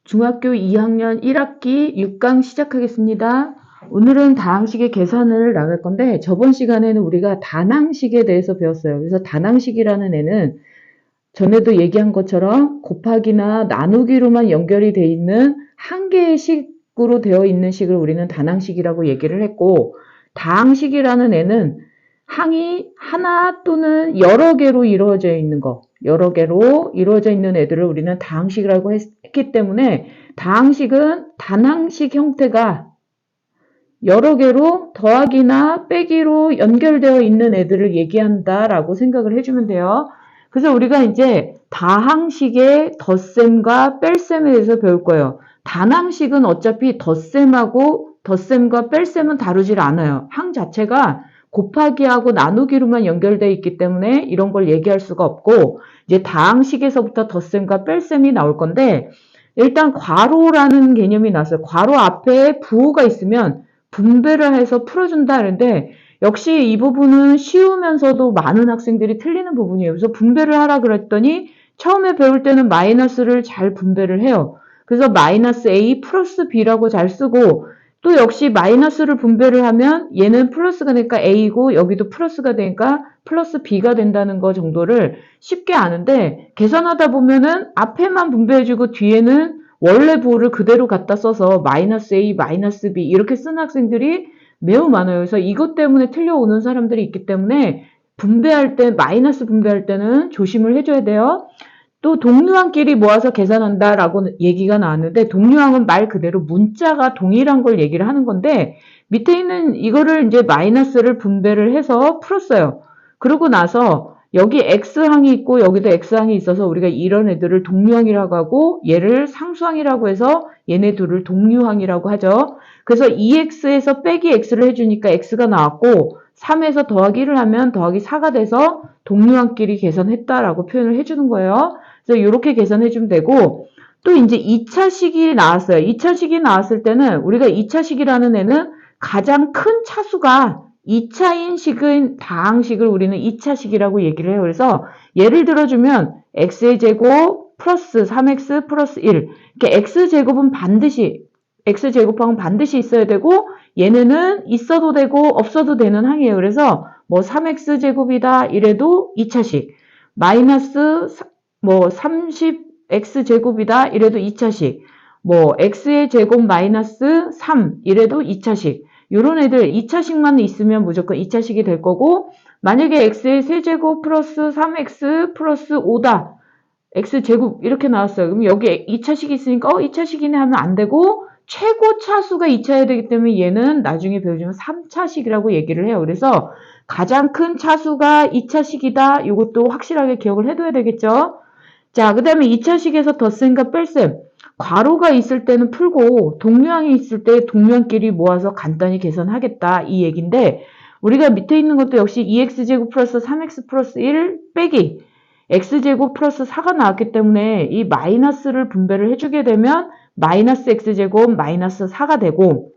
중학교 2학년 1학기 6강 시작하겠습니다. 오늘은 다항식의 계산을 나갈 건데 저번 시간에는 우리가 단항식에 대해서 배웠어요. 그래서 단항식이라는 애는 전에도 얘기한 것처럼 곱하기나 나누기로만 연결이 돼 있는 한 개의 식으로 되어 있는 식을 우리는 단항식이라고 얘기를 했고, 다항식이라는 애는 항이 하나 또는 여러 개로 이루어져 있는 거, 여러 개로 이루어져 있는 애들을 우리는 다항식이라고 했기 때문에 다항식은 단항식 형태가 여러 개로 더하기나 빼기로 연결되어 있는 애들을 얘기한다라고 생각을 해주면 돼요. 그래서 우리가 이제 다항식의 덧셈과 뺄셈에 대해서 배울 거예요. 단항식은 어차피 덧셈과 뺄셈은 다루질 않아요. 항 자체가 곱하기하고 나누기로만 연결되어 있기 때문에 이런 걸 얘기할 수가 없고, 이제 다항식에서부터 덧셈과 뺄셈이 나올 건데, 일단 괄호라는 개념이 나왔어요. 괄호 앞에 부호가 있으면 분배를 해서 풀어준다 하는데, 역시 이 부분은 쉬우면서도 많은 학생들이 틀리는 부분이에요. 그래서 분배를 하라 그랬더니 처음에 배울 때는 마이너스를 잘 분배를 해요. 그래서 마이너스 A 플러스 B라고 잘 쓰고, 또 역시 마이너스를 분배를 하면 얘는 플러스가 되니까 A고 여기도 플러스가 되니까 플러스 B가 된다는 거 정도를 쉽게 아는데, 계산하다 보면은 앞에만 분배해주고 뒤에는 원래 부호를 그대로 갖다 써서 마이너스 A, 마이너스 B 이렇게 쓰는 학생들이 매우 많아요. 그래서 이것 때문에 틀려오는 사람들이 있기 때문에 분배할 때, 마이너스 분배할 때는 조심을 해줘야 돼요. 또 동류항끼리 모아서 계산한다라고 얘기가 나왔는데, 동류항은 말 그대로 문자가 동일한 걸 얘기를 하는 건데, 밑에 있는 이거를 이제 마이너스를 분배를 해서 풀었어요. 그러고 나서 여기 X항이 있고 여기도 X항이 있어서 우리가 이런 애들을 동류항이라고 하고, 얘를 상수항이라고 해서 얘네 둘을 동류항이라고 하죠. 그래서 2X에서 빼기 X를 해주니까 X가 나왔고, 3에서 더하기를 하면 더하기 4가 돼서 동류항끼리 계산했다라고 표현을 해주는 거예요. 그래서 이렇게 계산해주면 되고, 또 이제 2차식이 나왔어요. 2차식이 나왔을 때는 우리가 2차식이라는 애는 가장 큰 차수가 2차인 식은 다항식을 우리는 2차식이라고 얘기를 해요. 그래서 예를 들어주면 x의 제곱 플러스 3x 플러스 1. 이렇게 x제곱은 x제곱항은 반드시 있어야 되고, 얘네는 있어도 되고 없어도 되는 항이에요. 그래서 뭐 3x제곱이다 이래도 2차식, 마이너스 30x제곱이다 이래도 2차식, 뭐 x의 제곱 마이너스 3 이래도 2차식. 요런 애들 2차식만 있으면 무조건 2차식이 될 거고, 만약에 x의 세제곱 플러스 3x 플러스 5다. x제곱 이렇게 나왔어요. 그럼 여기 2차식이 있으니까 2차식이네 하면 안 되고, 최고 차수가 2차여야 되기 때문에 얘는 나중에 배우지만 3차식이라고 얘기를 해요. 그래서 가장 큰 차수가 2차식이다. 이것도 확실하게 기억을 해둬야 되겠죠. 자, 그 다음에 2차식에서 덧셈과 뺄셈. 괄호가 있을 때는 풀고 동류항이 있을 때 동류항끼리 모아서 간단히 계산하겠다 이 얘기인데, 우리가 밑에 있는 것도 역시 2x제곱 플러스 3x 플러스 1 빼기 x제곱 플러스 4가 나왔기 때문에 이 마이너스를 분배를 해주게 되면 마이너스 x제곱 마이너스 4가 되고,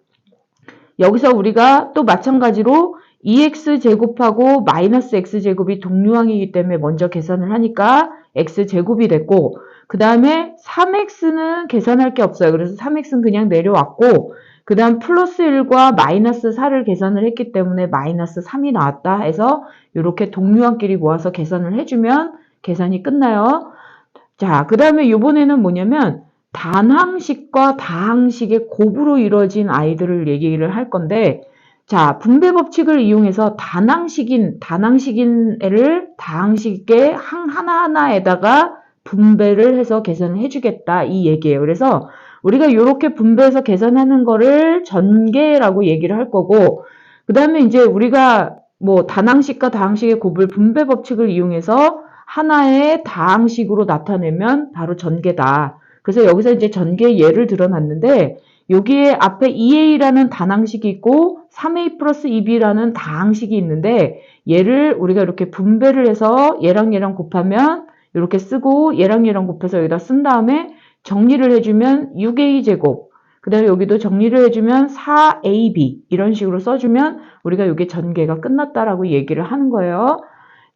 여기서 우리가 또 마찬가지로 2x제곱하고 마이너스 x제곱이 동류항이기 때문에 먼저 계산을 하니까 x제곱이 됐고, 그 다음에 3x는 계산할 게 없어요. 그래서 3x는 그냥 내려왔고, 그 다음 플러스 1과 마이너스 4를 계산을 했기 때문에 마이너스 3이 나왔다 해서 이렇게 동류항끼리 모아서 계산을 해주면 계산이 끝나요. 자, 그 다음에 이번에는 뭐냐면 단항식과 다항식의 곱으로 이루어진 아이들을 얘기를 할 건데, 자, 분배 법칙을 이용해서 단항식인 애를 다항식의 항 하나하나에다가 분배를 해서 계산을 해주겠다 이 얘기예요. 그래서 우리가 이렇게 분배해서 계산하는 거를 전개라고 얘기를 할 거고, 그 다음에 이제 우리가 뭐 단항식과 다항식의 곱을 분배 법칙을 이용해서 하나의 다항식으로 나타내면 바로 전개다. 그래서 여기서 이제 전개 예를 들어놨는데, 여기에 앞에 2a라는 단항식이 있고 3a 플러스 2b라는 다항식이 있는데, 얘를 우리가 이렇게 분배를 해서 얘랑 얘랑 곱하면 이렇게 쓰고, 얘랑 얘랑 곱해서 여기다 쓴 다음에 정리를 해주면 6a제곱, 그 다음에 여기도 정리를 해주면 4ab 이런 식으로 써주면 우리가 이게 전개가 끝났다라고 얘기를 하는 거예요.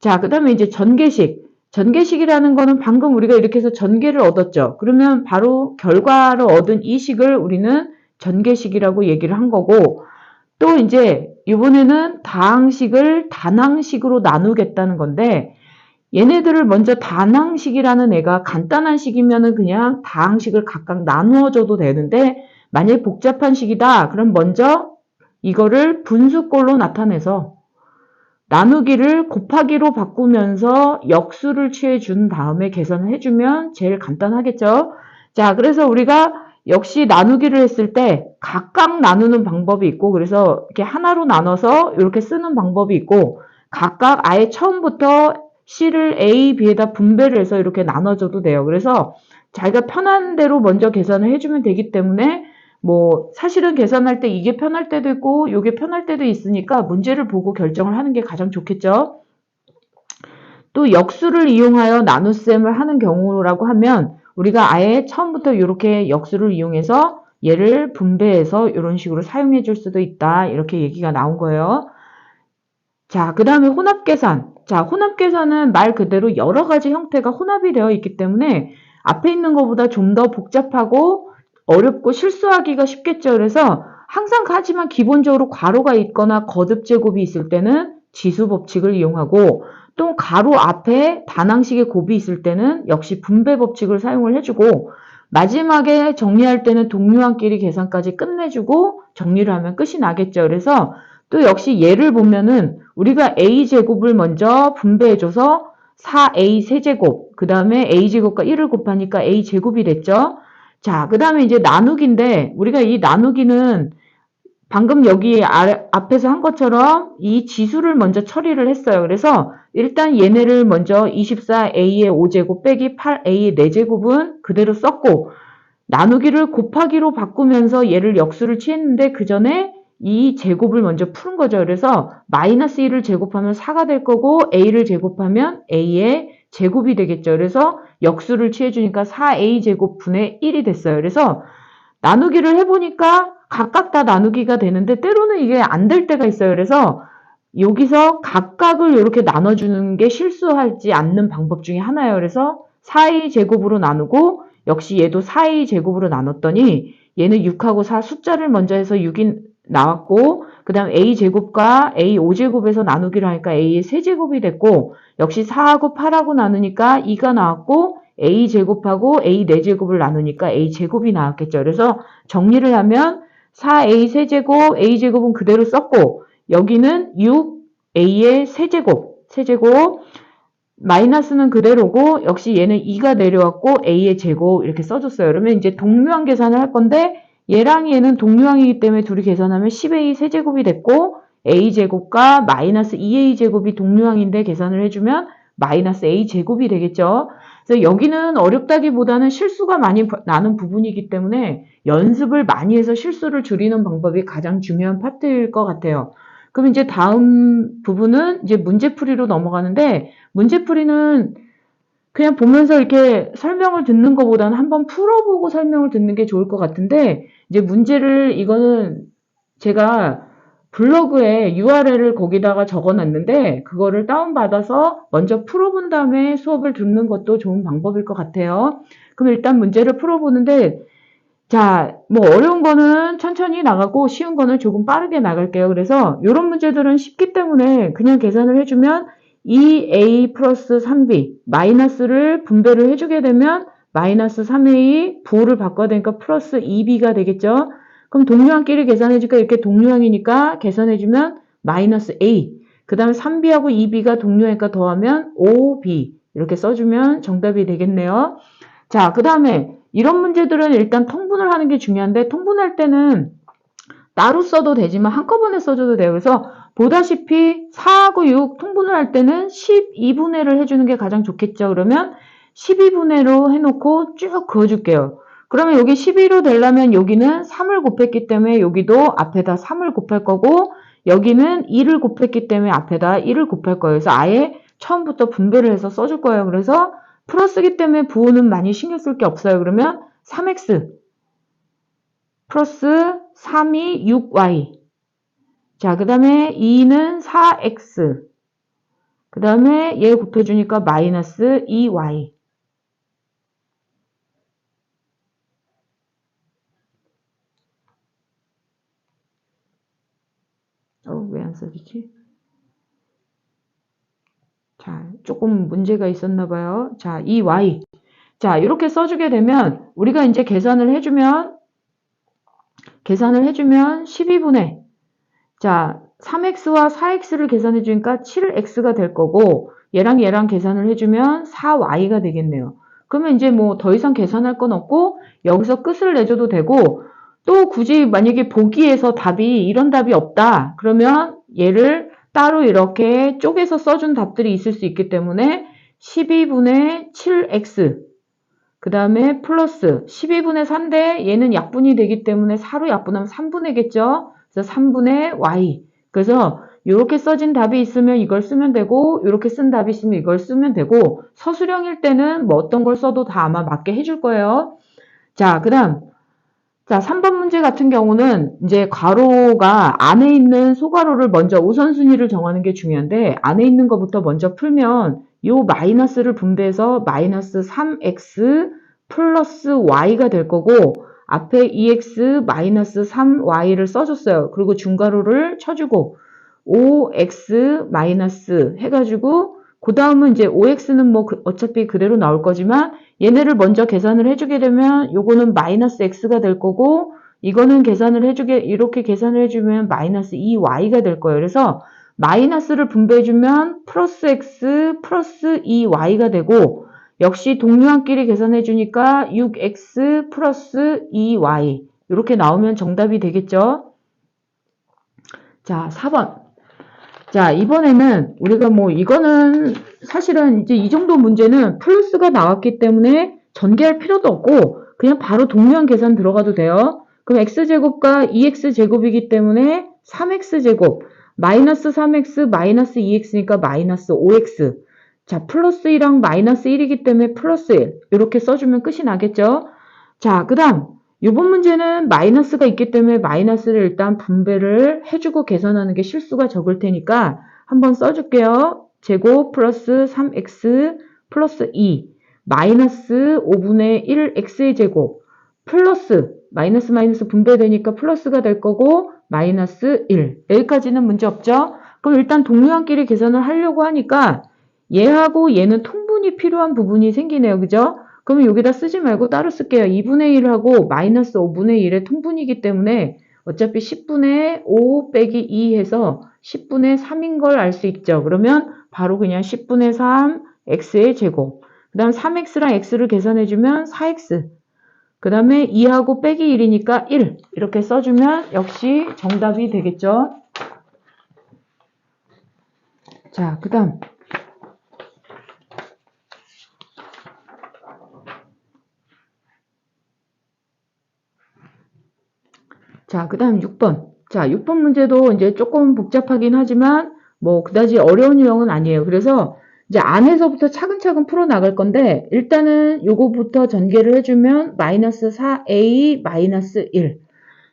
자, 그 다음에 이제 전개식. 전개식이라는 거는 방금 우리가 이렇게 해서 전개를 얻었죠. 그러면 바로 결과를 얻은 이 식을 우리는 전개식이라고 얘기를 한 거고, 또 이제 이번에는 다항식을 단항식으로 나누겠다는 건데, 얘네들을 먼저 단항식이라는 애가 간단한 식이면은 그냥 다항식을 각각 나누어 줘도 되는데, 만약에 복잡한 식이다 그럼 먼저 이거를 분수꼴로 나타내서 나누기를 곱하기로 바꾸면서 역수를 취해 준 다음에 계산을 해주면 제일 간단하겠죠. 자, 그래서 우리가 역시 나누기를 했을 때 각각 나누는 방법이 있고, 그래서 이렇게 하나로 나눠서 이렇게 쓰는 방법이 있고, 각각 아예 처음부터 C를 A, B에다 분배를 해서 이렇게 나눠줘도 돼요. 그래서 자기가 편한 대로 먼저 계산을 해주면 되기 때문에 뭐 사실은 계산할 때 이게 편할 때도 있고 이게 편할 때도 있으니까 문제를 보고 결정을 하는 게 가장 좋겠죠. 또 역수를 이용하여 나눗셈을 하는 경우라고 하면 우리가 아예 처음부터 이렇게 역수를 이용해서 얘를 분배해서 이런 식으로 사용해 줄 수도 있다. 이렇게 얘기가 나온 거예요. 자, 그 다음에 혼합계산. 자, 혼합계산은 말 그대로 여러 가지 형태가 혼합이 되어 있기 때문에 앞에 있는 것보다 좀 더 복잡하고 어렵고 실수하기가 쉽겠죠. 그래서 항상 하지만 기본적으로 괄호가 있거나 거듭 제곱이 있을 때는 지수 법칙을 이용하고, 또 가로 앞에 단항식의 곱이 있을 때는 역시 분배 법칙을 사용을 해주고, 마지막에 정리할 때는 동류항끼리 계산까지 끝내주고 정리를 하면 끝이 나겠죠. 그래서 또 역시 예를 보면은 우리가 a제곱을 먼저 분배해줘서 4a 세제곱, 그 다음에 a제곱과 1을 곱하니까 a제곱이 됐죠. 자, 그 다음에 이제 나누기인데, 우리가 이 나누기는 방금 여기 앞에서 한 것처럼 이 지수를 먼저 처리를 했어요. 그래서 일단 얘네를 먼저 24a의 5제곱 빼기 8a의 4제곱은 그대로 썼고, 나누기를 곱하기로 바꾸면서 얘를 역수를 취했는데 그 전에 이 제곱을 먼저 푸는 거죠. 그래서 마이너스 1을 제곱하면 4가 될 거고 a를 제곱하면 a의 제곱이 되겠죠. 그래서 역수를 취해주니까 4a 제곱 분의 1이 됐어요. 그래서 나누기를 해보니까 각각 다 나누기가 되는데 때로는 이게 안 될 때가 있어요. 그래서 여기서 각각을 이렇게 나눠주는 게 실수하지 않는 방법 중에 하나예요. 그래서 4a 제곱으로 나누고 역시 얘도 4a 제곱으로 나눴더니 얘는 6하고 4 숫자를 먼저 해서 6이 나왔고, 그 다음 a 제곱과 a 5제곱에서 나누기를 하니까 a의 세제곱이 됐고, 역시 4하고 8하고 나누니까 2가 나왔고, a 제곱하고 a 4제곱을 나누니까 a 제곱이 나왔겠죠. 그래서 정리를 하면 4a 세제곱, a 제곱은 그대로 썼고, 여기는 6a의 세제곱, 마이너스는 그대로고 역시 얘는 2가 내려왔고 a의 제곱 이렇게 써줬어요. 그러면 이제 동류항 계산을 할 건데 얘랑 얘는 동류항이기 때문에 둘이 계산하면 10a 세제곱이 됐고 a제곱과 마이너스 2a제곱이 동류항인데 계산을 해주면 마이너스 a제곱이 되겠죠. 그래서 여기는 어렵다기보다는 실수가 많이 나는 부분이기 때문에 연습을 많이 해서 실수를 줄이는 방법이 가장 중요한 파트일 것 같아요. 그럼 이제 다음 부분은 이제 문제풀이로 넘어가는데, 문제풀이는 그냥 보면서 이렇게 설명을 듣는 것보다는 한번 풀어보고 설명을 듣는 게 좋을 것 같은데, 이제 문제를 이거는 제가 블로그에 URL을 거기다가 적어놨는데 그거를 다운받아서 먼저 풀어본 다음에 수업을 듣는 것도 좋은 방법일 것 같아요. 그럼 일단 문제를 풀어보는데, 자, 뭐 어려운 거는 천천히 나가고 쉬운 거는 조금 빠르게 나갈게요. 그래서 이런 문제들은 쉽기 때문에 그냥 계산을 해주면 2a 플러스 3b 마이너스를 분배를 해주게 되면 마이너스 3a 부호를 바꿔야 되니까 플러스 2b가 되겠죠. 그럼 동류항끼리 계산해주니까 이렇게 동류항이니까 계산해주면 마이너스 a, 그 다음에 3b하고 2b가 동류하니까 더하면 5b 이렇게 써주면 정답이 되겠네요. 자, 그 다음에 이런 문제들은 일단 통분을 하는 게 중요한데, 통분할 때는 따로 써도 되지만 한꺼번에 써줘도 돼요. 그래서 보다시피 4하고 6 통분을 할 때는 12분의를 해주는 게 가장 좋겠죠. 그러면 12분의로 해놓고 쭉 그어줄게요. 그러면 여기 12로 되려면 여기는 3을 곱했기 때문에 여기도 앞에다 3을 곱할 거고, 여기는 2를 곱했기 때문에 앞에다 1을 곱할 거예요. 그래서 아예 처음부터 분배를 해서 써줄 거예요. 그래서 플러스기 때문에 부호는 많이 신경 쓸 게 없어요. 그러면 3x 플러스 3이 6y. 자, 그 다음에 2는 4x. 그 다음에 얘 곱해주니까 마이너스 2y. 왜 안 써지지? 자, 조금 문제가 있었나 봐요. 자, 2y. 자, 이렇게 써주게 되면 우리가 이제 계산을 해주면 12분의 자, 3x와 4x를 계산해 주니까 7x가 될 거고 얘랑 계산을 해주면 4y가 되겠네요. 그러면 이제 뭐 더 이상 계산할 건 없고 여기서 끝을 내줘도 되고 또 굳이 만약에 보기에서 답이 이런 답이 없다. 그러면 얘를 따로 이렇게 쪼개서 써준 답들이 있을 수 있기 때문에 12분의 7x 그 다음에 플러스 12분의 4인데 얘는 약분이 되기 때문에 4로 약분하면 3분의겠죠. 그래서 3분의 y. 그래서 이렇게 써진 답이 있으면 이걸 쓰면 되고 이렇게 쓴 답이 있으면 이걸 쓰면 되고 서술형일 때는 뭐 어떤 걸 써도 다 아마 맞게 해줄 거예요. 자, 그 다음 자, 3번 문제 같은 경우는 이제 괄호가 안에 있는 소괄호를 먼저 우선순위를 정하는 게 중요한데 안에 있는 것부터 먼저 풀면 요 마이너스를 분배해서 마이너스 3x 플러스 y가 될 거고 앞에 2x 마이너스 3y를 써줬어요. 그리고 중괄호를 쳐주고 5x 마이너스 해가지고 그 다음은 이제 5x는 뭐 어차피 그대로 나올 거지만 얘네를 먼저 계산을 해주게 되면 요거는 마이너스 x가 될 거고 이거는 이렇게 계산을 해주면 마이너스 2y가 될 거예요. 그래서 마이너스를 분배해주면 플러스 x 플러스 2y가 되고 역시 동류항끼리 계산해주니까 6x 플러스 2y 이렇게 나오면 정답이 되겠죠. 자, 4번. 자, 이번에는 우리가 뭐 이거는 사실은 이제 이 정도 문제는 플러스가 나왔기 때문에 전개할 필요도 없고 그냥 바로 동류항 계산 들어가도 돼요. 그럼 x제곱과 2x제곱이기 때문에 3x제곱 마이너스 3x 마이너스 2x니까 마이너스 5x 자, 플러스 1이랑 마이너스 1이기 때문에 플러스 1 이렇게 써주면 끝이 나겠죠. 자, 그 다음 이번 문제는 마이너스가 있기 때문에 마이너스를 일단 분배를 해주고 계산하는 게 실수가 적을 테니까 한번 써줄게요. 제곱 플러스 3x 플러스 2 마이너스 5분의 1x의 제곱 플러스 마이너스 분배되니까 플러스가 될 거고 마이너스 1 여기까지는 문제 없죠? 그럼 일단 동류항끼리 계산을 하려고 하니까 얘하고 얘는 통분이 필요한 부분이 생기네요. 그죠? 그러면 여기다 쓰지 말고 따로 쓸게요. 2분의 1하고 마이너스 5분의 1의 통분이기 때문에 어차피 10분의 5 빼기 2 해서 10분의 3인 걸 알 수 있죠. 그러면 바로 그냥 10분의 3 x의 제곱 그 다음 3x랑 x를 계산해주면 4x 그 다음에 2하고 빼기 1이니까 1 이렇게 써주면 역시 정답이 되겠죠. 자, 그 다음 자, 그 다음 6번. 자, 6번 문제도 이제 조금 복잡하긴 하지만 뭐 그다지 어려운 유형은 아니에요. 그래서 이제 안에서부터 차근차근 풀어 나갈 건데 일단은 요거부터 전개를 해주면 마이너스 4a 마이너스 1.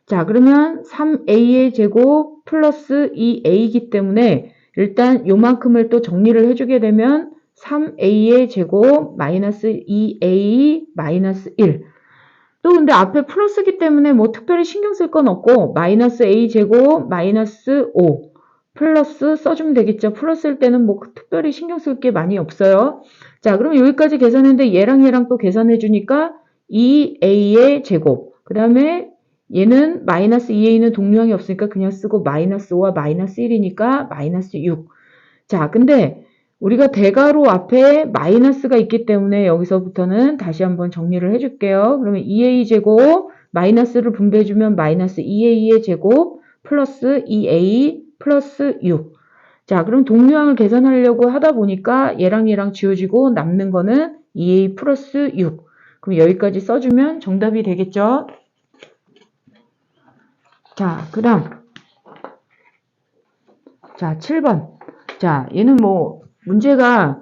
자, 그러면 3a의 제곱 플러스 2a이기 때문에 일단 요만큼을 또 정리를 해주게 되면 3a의 제곱 마이너스 2a 마이너스 1. 또 근데 앞에 플러스기 때문에 뭐 특별히 신경 쓸 건 없고 마이너스 a 제곱 마이너스 5 플러스 써주면 되겠죠. 플러스일 때는 뭐 특별히 신경 쓸 게 많이 없어요. 자, 그럼 여기까지 계산했는데 얘랑 또 계산해 주니까 2a의 제곱 그 다음에 얘는 마이너스 2a는 동류항이 없으니까 그냥 쓰고 마이너스 5와 마이너스 1이니까 마이너스 6. 자, 근데 우리가 대괄호 앞에 마이너스가 있기 때문에 여기서부터는 다시 한번 정리를 해줄게요. 그러면 2a 제곱 마이너스를 분배해주면 마이너스 2a의 제곱 플러스 2a 플러스 6. 자, 그럼 동류항을 계산하려고 하다 보니까 얘랑 지워지고 남는 거는 2a 플러스 6. 그럼 여기까지 써주면 정답이 되겠죠. 자, 그 다음 자, 7번. 자, 얘는 뭐 문제가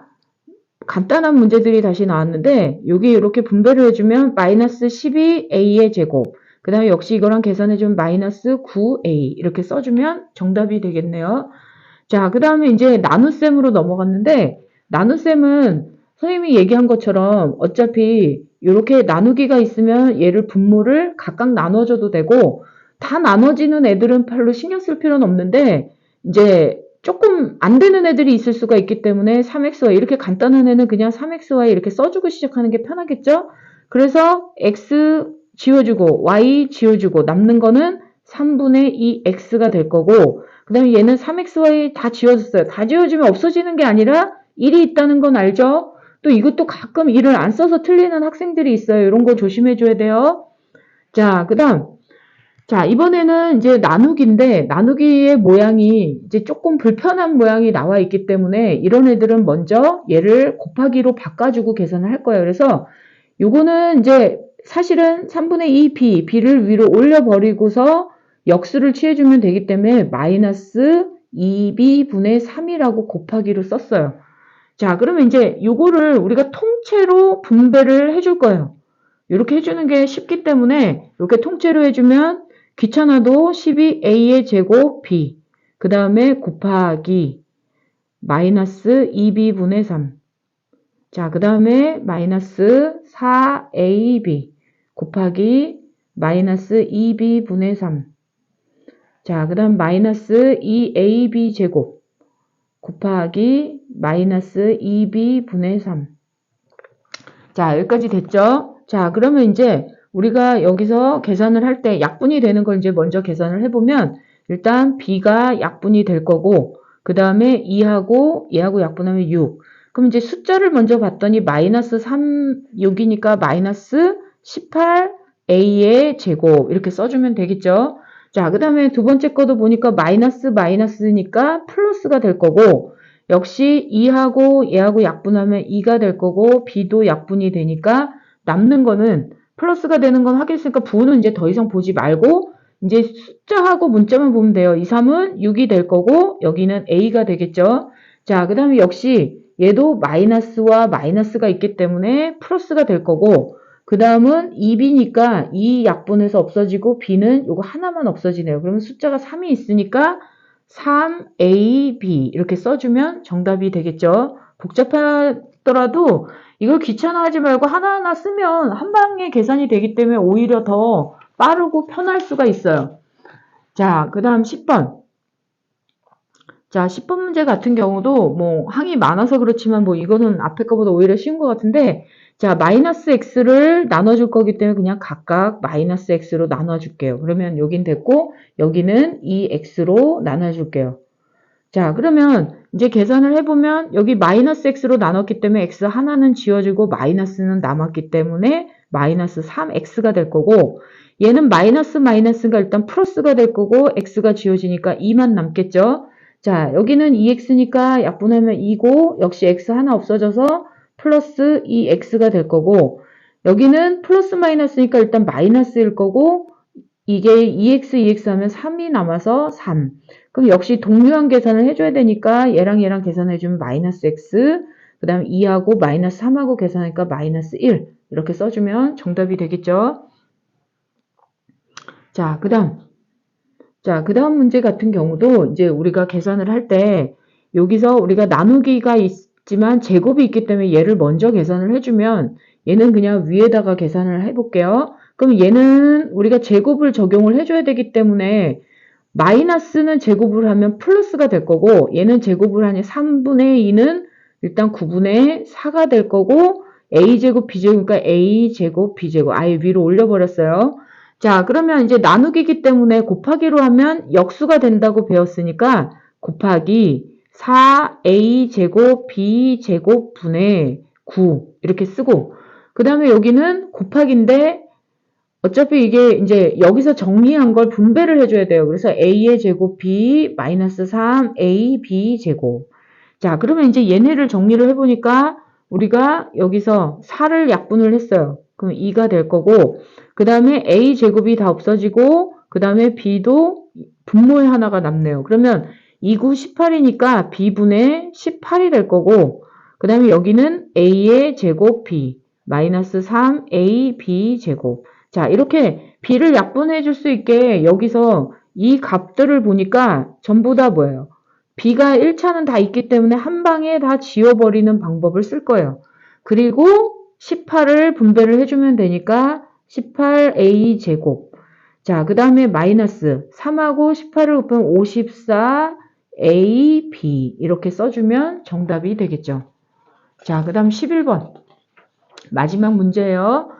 간단한 문제들이 다시 나왔는데 여기 이렇게 분배를 해주면 마이너스 12a의 제곱 그 다음에 역시 이거랑 계산해주면 마이너스 9a 이렇게 써주면 정답이 되겠네요. 자, 그 다음에 이제 나눗셈으로 넘어갔는데, 나눗셈은 선생님이 얘기한 것처럼 어차피 이렇게 나누기가 있으면 얘를 분모를 각각 나눠줘도 되고, 다 나눠지는 애들은 별로 신경 쓸 필요는 없는데, 이제 조금 안 되는 애들이 있을 수가 있기 때문에 3xy, 이렇게 간단한 애는 그냥 3xy 이렇게 써주고 시작하는 게 편하겠죠? 그래서 x 지워주고, y 지워주고, 남는 거는 3분의 2x가 될 거고, 그 다음에 얘는 3xy 다 지워졌어요. 다 지워지면 없어지는 게 아니라 1이 있다는 건 알죠? 또 이것도 가끔 1을 안 써서 틀리는 학생들이 있어요. 이런 거 조심해줘야 돼요. 자, 그 다음. 자, 이번에는 이제 나누기인데, 나누기의 모양이 이제 조금 불편한 모양이 나와 있기 때문에 이런 애들은 먼저 얘를 곱하기로 바꿔주고 계산을 할 거예요. 그래서 요거는 이제 사실은 3분의 2b, b를 위로 올려버리고서 역수를 취해주면 되기 때문에 마이너스 2b분의 3이라고 곱하기로 썼어요. 자, 그러면 이제 요거를 우리가 통째로 분배를 해줄 거예요. 이렇게 해주는 게 쉽기 때문에 이렇게 통째로 해주면 귀찮아도 12a의 제곱 b, 그 다음에 곱하기 마이너스 2b분의 3. 자, 그 다음에 마이너스 4ab 곱하기 마이너스 2b분의 3. 자, 그 다음 마이너스 2ab 제곱 곱하기 마이너스 2b분의 3. 자, 여기까지 됐죠? 자, 그러면 이제 우리가 여기서 계산을 할 때 약분이 되는 걸 이제 먼저 계산을 해보면 일단 b가 약분이 될 거고 그 다음에 2하고 얘하고 약분하면 6. 그럼 이제 숫자를 먼저 봤더니 마이너스 3, 6이니까 마이너스 18a의 제곱 이렇게 써주면 되겠죠? 자, 그 다음에 두 번째 거도 보니까 마이너스니까 플러스가 될 거고 역시 2하고 얘하고 약분하면 2가 될 거고 b도 약분이 되니까 남는 거는 플러스가 되는 건 확인했으니까 부는 이제 더 이상 보지 말고 이제 숫자하고 문자만 보면 돼요. 2, 3은 6이 될 거고 여기는 a가 되겠죠. 자, 그 다음에 역시 얘도 마이너스와 마이너스가 있기 때문에 플러스가 될 거고 그 다음은 2b니까 2 약분해서 없어지고 b는 요거 하나만 없어지네요. 그러면 숫자가 3이 있으니까 3ab 이렇게 써주면 정답이 되겠죠. 복잡하더라도 이걸 귀찮아하지 말고 하나하나 쓰면 한 방에 계산이 되기 때문에 오히려 더 빠르고 편할 수가 있어요. 자, 그 다음 10번. 자, 10번 문제 같은 경우도 뭐 항이 많아서 그렇지만 뭐 이거는 앞에 거보다 오히려 쉬운 것 같은데 자, 마이너스 x를 나눠줄 거기 때문에 그냥 각각 마이너스 x로 나눠줄게요. 그러면 여긴 됐고 여기는 2x로 나눠줄게요. 자, 그러면 이제 계산을 해보면 여기 마이너스 x로 나눴기 때문에 x 하나는 지워지고 마이너스는 남았기 때문에 마이너스 3x가 될 거고 얘는 마이너스가 일단 플러스가 될 거고 x가 지워지니까 2만 남겠죠. 자, 여기는 2x니까 약분하면 2고 역시 x 하나 없어져서 플러스 2x가 될 거고 여기는 플러스 마이너스니까 일단 마이너스일 거고 이게 2x 하면 3이 남아서 3. 그럼 역시 동류한 계산을 해줘야 되니까 얘랑 계산해주면 마이너스 x 그 다음 2하고 마이너스 3하고 계산하니까 마이너스 1 이렇게 써주면 정답이 되겠죠. 자, 그 다음 문제 같은 경우도 이제 우리가 계산을 할 때 여기서 우리가 나누기가 있지만 제곱이 있기 때문에 얘를 먼저 계산을 해주면 얘는 그냥 위에다가 계산을 해볼게요. 그럼 얘는 우리가 제곱을 적용을 해줘야 되기 때문에 마이너스는 제곱을 하면 플러스가 될 거고 얘는 제곱을 하니 3분의 2는 일단 9분의 4가 될 거고 a제곱 b제곱이니까 a제곱 b제곱 아예 위로 올려버렸어요. 자, 그러면 이제 나누기이기 때문에 곱하기로 하면 역수가 된다고 배웠으니까 곱하기 4a제곱 b제곱 분의 9 이렇게 쓰고 그 다음에 여기는 곱하기인데 어차피 이게 이제 여기서 정리한 걸 분배를 해줘야 돼요. 그래서 a의 제곱 b 마이너스 3a b 제곱. 자, 그러면 이제 얘네를 정리를 해보니까 우리가 여기서 4를 약분을 했어요. 그럼 2가 될 거고 그 다음에 a 제곱이 다 없어지고 그 다음에 b도 분모에 하나가 남네요. 그러면 2, 9, 18이니까 b분의 18이 될 거고 그 다음에 여기는 a의 제곱 b 마이너스 3a b 제곱. 자, 이렇게 b를 약분해 줄 수 있게 여기서 이 값들을 보니까 전부 다 뭐예요? b가 1차는 다 있기 때문에 한 방에 다 지워버리는 방법을 쓸 거예요. 그리고 18을 분배를 해주면 되니까 18a 제곱. 자, 그 다음에 마이너스 3하고 18을 곱하면 54ab 이렇게 써주면 정답이 되겠죠. 자, 그 다음 11번. 마지막 문제예요.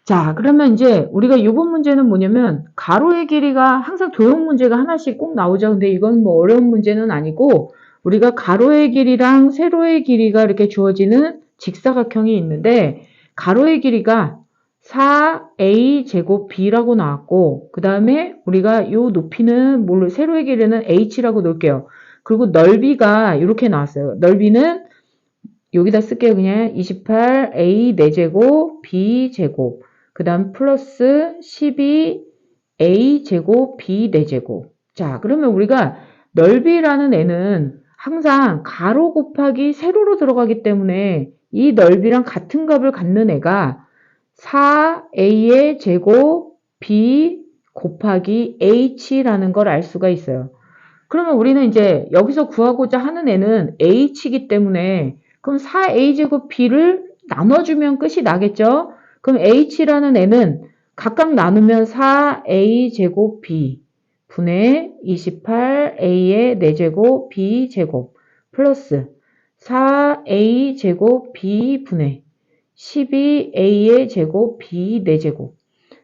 자, 그러면 이제 우리가 이번 문제는 뭐냐면 가로의 길이가 항상 도형 문제가 하나씩 꼭 나오죠. 근데 이건 뭐 어려운 문제는 아니고 우리가 가로의 길이랑 세로의 길이가 이렇게 주어지는 직사각형이 있는데 가로의 길이가 4a 제곱 b라고 나왔고 그 다음에 우리가 이 높이는 뭘로 세로의 길이는 h라고 놓을게요. 그리고 넓이가 이렇게 나왔어요. 넓이는 여기다 쓸게요. 그냥 28a 4제곱 b 제곱 그 다음 플러스 12a 제곱 b 4제곱. 자, 그러면 우리가 넓이라는 애는 항상 가로 곱하기 세로로 들어가기 때문에 이 넓이랑 같은 값을 갖는 애가 4a의 제곱 b 곱하기 h라는 걸 알 수가 있어요. 그러면 우리는 이제 여기서 구하고자 하는 애는 h이기 때문에 그럼 4a제곱 b를 나눠주면 끝이 나겠죠? 그럼 h라는 애는 각각 나누면 4a제곱 b 분의 28a의 4제곱 b제곱 플러스 4a제곱 b 분의 12a의 제곱 b 4제곱.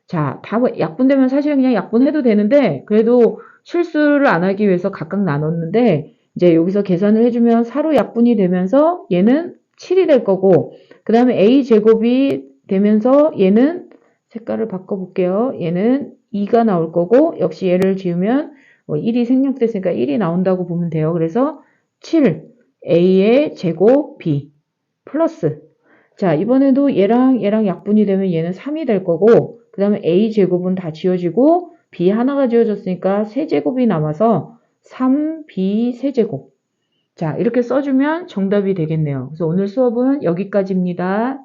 자, 다 약분되면 사실 그냥 약분해도 되는데 그래도 실수를 안 하기 위해서 각각 나눴는데 이제 여기서 계산을 해주면 4로 약분이 되면서 얘는 7이 될 거고 그 다음에 a제곱이 되면서 얘는 색깔을 바꿔볼게요. 얘는 2가 나올 거고 역시 얘를 지우면 1이 생략됐으니까 1이 나온다고 보면 돼요. 그래서 7a의 제곱 b 플러스 자 이번에도 얘랑 약분이 되면 얘는 3이 될 거고 그 다음에 a제곱은 다 지워지고 b 하나가 지워졌으니까 세제곱이 남아서 3b 세제곱. 자, 이렇게 써주면 정답이 되겠네요. 그래서 오늘 수업은 여기까지입니다.